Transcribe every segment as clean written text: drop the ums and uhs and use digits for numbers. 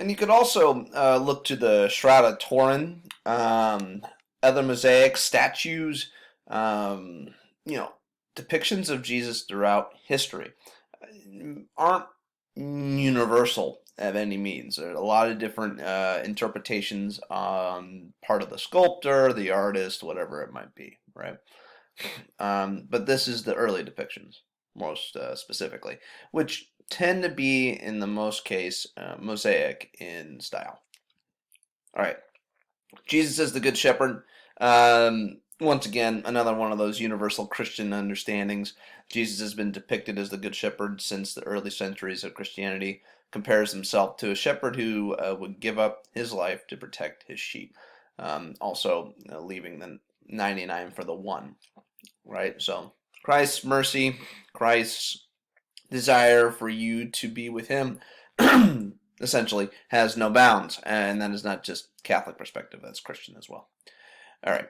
And you could also look to the Shroud of Turin, other mosaic statues, um, you know, depictions of Jesus throughout history aren't universal at any means. There are a lot of different interpretations on part of the sculptor, the artist, whatever it might be, right? But this is the early depictions, most specifically, which tend to be, in the most case, mosaic in style. All right, Jesus is the Good Shepherd. Once again, another one of those universal Christian understandings. Jesus has been depicted as the Good Shepherd since the early centuries of Christianity. Compares himself to a shepherd who would give up his life to protect his sheep, also leaving the 99 for the one. Right? So Christ's mercy, Christ's desire for you to be with him essentially has no bounds. And that is not just Catholic perspective, that's Christian as well. All right.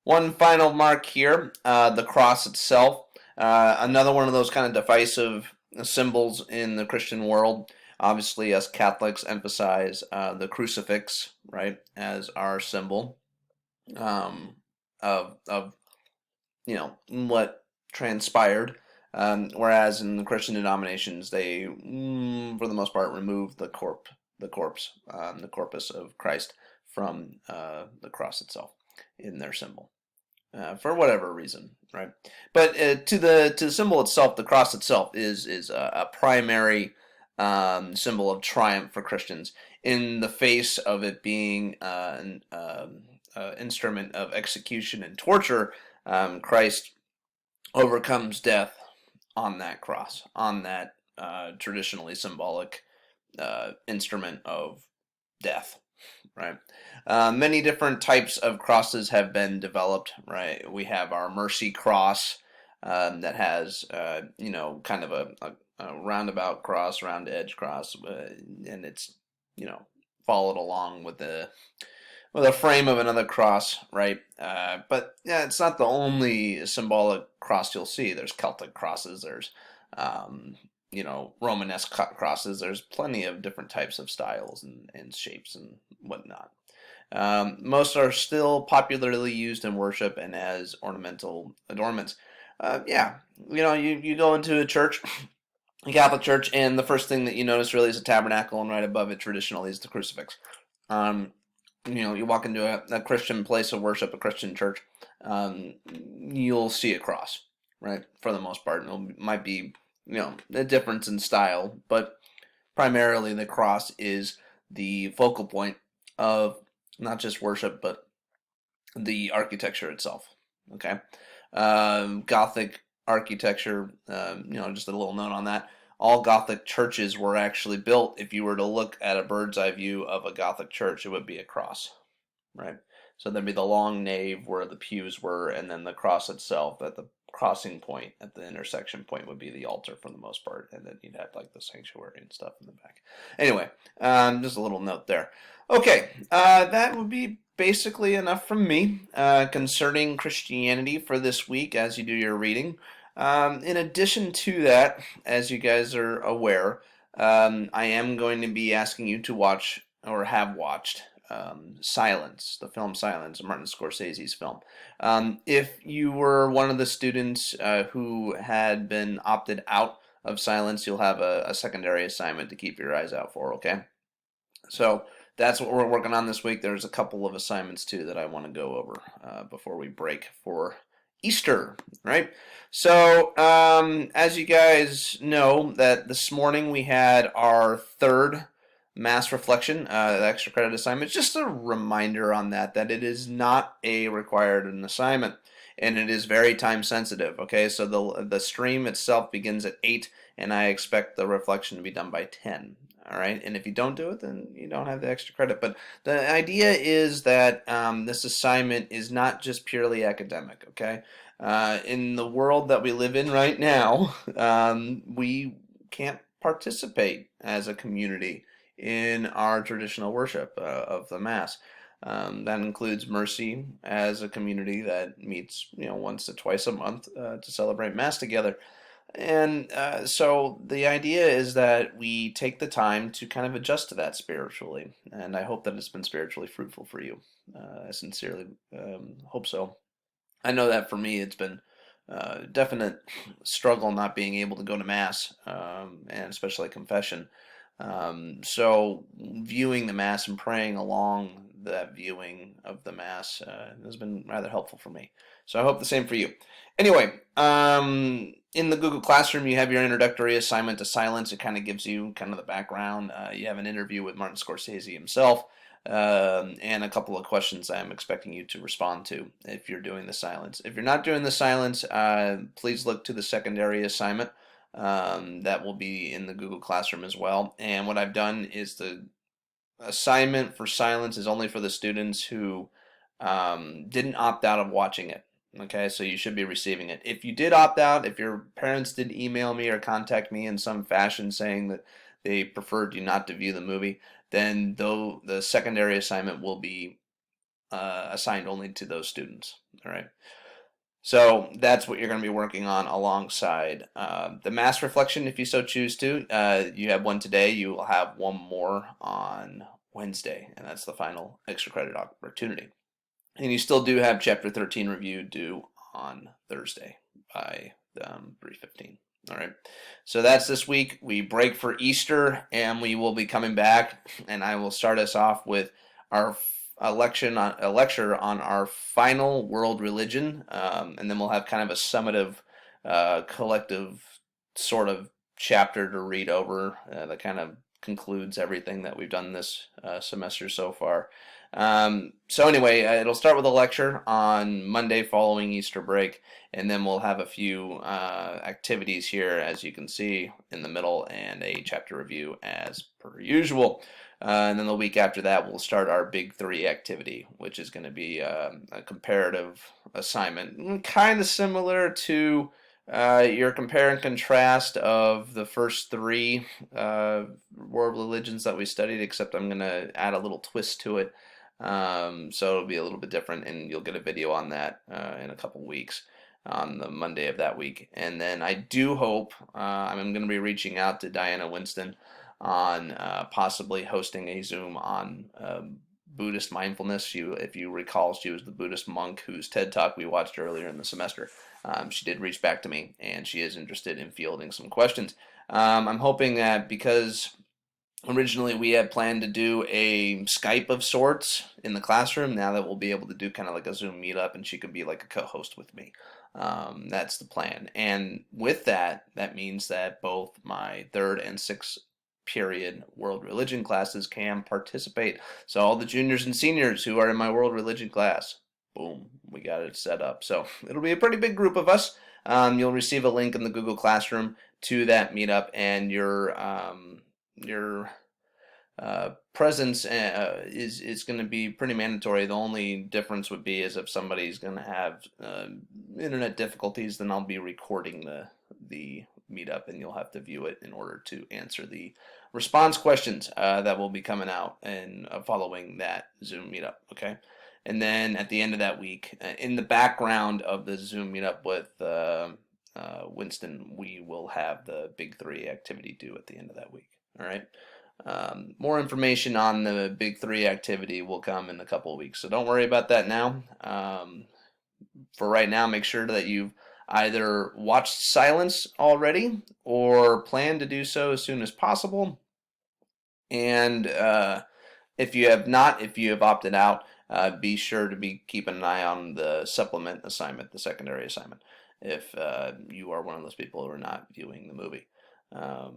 One final mark here, the cross itself. Another one of those kind of divisive symbols in the Christian world. Obviously, us Catholics emphasize the crucifix, right, as our symbol of what transpired. Whereas in the Christian denominations, they, for the most part, remove the corpse, the corpus of Christ from the cross itself in their symbol, for whatever reason, right? But to the symbol itself, the cross itself is a primary symbol of triumph for Christians in the face of it being an instrument of execution and torture. Christ overcomes death on that cross, on that traditionally symbolic instrument of death, right? Many different types of crosses have been developed, right? We have our mercy cross that has, kind of a roundabout cross, round edge cross, and it's, followed along with a frame of another cross, right? But yeah, it's not the only symbolic cross you'll see. There's Celtic crosses. There's, Romanesque crosses. There's plenty of different types of styles and shapes and whatnot. Most are still popularly used in worship and as ornamental adornments. You go into a church, a Catholic church, and the first thing that you notice really is a tabernacle, and right above it traditionally is the crucifix. You walk into a Christian place of worship, a Christian church, you'll see a cross, right? For the most part, it might be, a difference in style, but primarily the cross is the focal point of not just worship, but the architecture itself. Okay, Gothic architecture. Just a little note on that. All Gothic churches were actually built. If you were to look at a bird's eye view of a Gothic church, it would be a cross, right? So there'd be the long nave where the pews were, and then the cross itself at the crossing point, at the intersection point, would be the altar for the most part, and then you'd have like the sanctuary and stuff in the back. Anyway, just a little note there. Okay, that would be basically enough from me concerning Christianity for this week as you do your reading. In addition to that, as you guys are aware, I am going to be asking you to watch or have watched Silence, the film Silence, Martin Scorsese's film. If you were one of the students who had been opted out of Silence, you'll have a secondary assignment to keep your eyes out for, okay? So that's what we're working on this week. There's a couple of assignments too that I want to go over before we break for Easter, right? So, as you guys know, that this morning we had our third Mass Reflection, extra credit assignment. Just a reminder on that it is not a required an assignment, and it is very time sensitive. Okay, so the stream itself begins at 8, and I expect the reflection to be done by 10. All right, and if you don't do it, then you don't have the extra credit. But the idea is that this assignment is not just purely academic. Okay, in the world that we live in right now, we can't participate as a community in our traditional worship of the Mass. That includes Mercy as a community that meets, once to twice a month to celebrate Mass together. And so the idea is that we take the time to kind of adjust to that spiritually, and I hope that it's been spiritually fruitful for you. I sincerely hope so. I know that for me, it's been definite struggle not being able to go to mass, and especially confession. So viewing the mass and praying along that viewing of the mass has been rather helpful for me. So I hope the same for you. Anyway, in the Google Classroom, you have your introductory assignment to silence. It kind of gives you kind of the background. You have an interview with Martin Scorsese himself, and a couple of questions I'm expecting you to respond to if you're doing the silence. If you're not doing the silence, please look to the secondary assignment. That will be in the Google Classroom as well. And what I've done is the assignment for silence is only for the students who didn't opt out of watching it. Okay, so you should be receiving it. If you did opt out, if your parents did email me or contact me in some fashion saying that they preferred you not to view the movie, then though the secondary assignment will be assigned only to those students. All right. So that's what you're going to be working on alongside the mass reflection, if you so choose to. You have one today. You will have one more on Wednesday, and that's the final extra credit opportunity. And you still do have Chapter 13 review due on Thursday by 3:15. All right. So that's this week. We break for Easter, and we will be coming back, and I will start us off with our a lecture on our final world religion, and then we'll have kind of a summative, collective sort of chapter to read over that kind of concludes everything that we've done this semester so far. So anyway, it'll start with a lecture on Monday following Easter break, and then we'll have a few activities here, as you can see in the middle, and a chapter review as per usual. And then the week after that, we'll start our Big Three activity, which is going to be a comparative assignment, kind of similar to your compare and contrast of the first three world religions that we studied, except I'm going to add a little twist to it. So it'll be a little bit different, and you'll get a video on that in a couple weeks on the Monday of that week. And then I do hope I'm going to be reaching out to Diana Winston on possibly hosting a Zoom on Buddhist mindfulness. If you recall, she was the Buddhist monk whose TED Talk we watched earlier in the semester. She did reach back to me, and she is interested in fielding some questions. I'm hoping that because originally we had planned to do a Skype of sorts in the classroom, now that we'll be able to do kind of like a Zoom meetup, and she could be like a co-host with me. That's the plan. And with that, that means that both my third and sixth period world religion classes can participate. So all the juniors and seniors who are in my world religion class, boom, we got it set up. So it'll be a pretty big group of us. You'll receive a link in the Google Classroom to that meetup, and your presence is going to be pretty mandatory. The only difference would be is if somebody's going to have internet difficulties, then I'll be recording the meetup, and you'll have to view it in order to answer the response questions that will be coming out and following that Zoom meetup. Okay. And then at the end of that week, in the background of the Zoom meetup with Winston, we will have the Big Three activity due at the end of that week. All right. More information on the Big Three activity will come in a couple of weeks, so don't worry about that now. For right now, make sure that you've either watched Silence already or plan to do so as soon as possible. And if you have not, if you have opted out, be sure to be keeping an eye on the supplement assignment, the secondary assignment, if you are one of those people who are not viewing the movie. All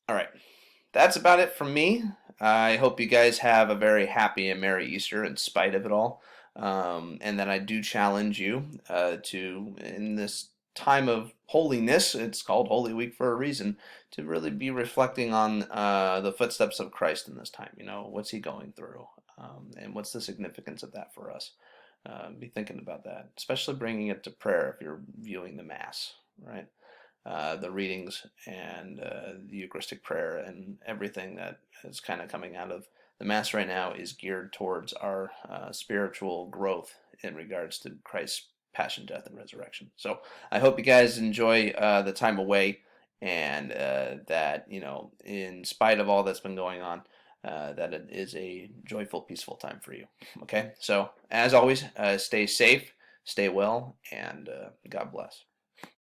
right. That's about it from me. I hope you guys have a very happy and merry Easter in spite of it all. And then I do challenge you to, in this time of holiness, it's called Holy Week for a reason, to really be reflecting on the footsteps of Christ in this time. You know, what's he going through? And what's the significance of that for us? Be thinking about that, especially bringing it to prayer if you're viewing the Mass, right? The readings and the Eucharistic prayer and everything that is kind of coming out of the Mass right now is geared towards our spiritual growth in regards to Christ's passion, death, and resurrection. So I hope you guys enjoy the time away, and that, in spite of all that's been going on, that it is a joyful, peaceful time for you. Okay, so as always, stay safe, stay well, and God bless.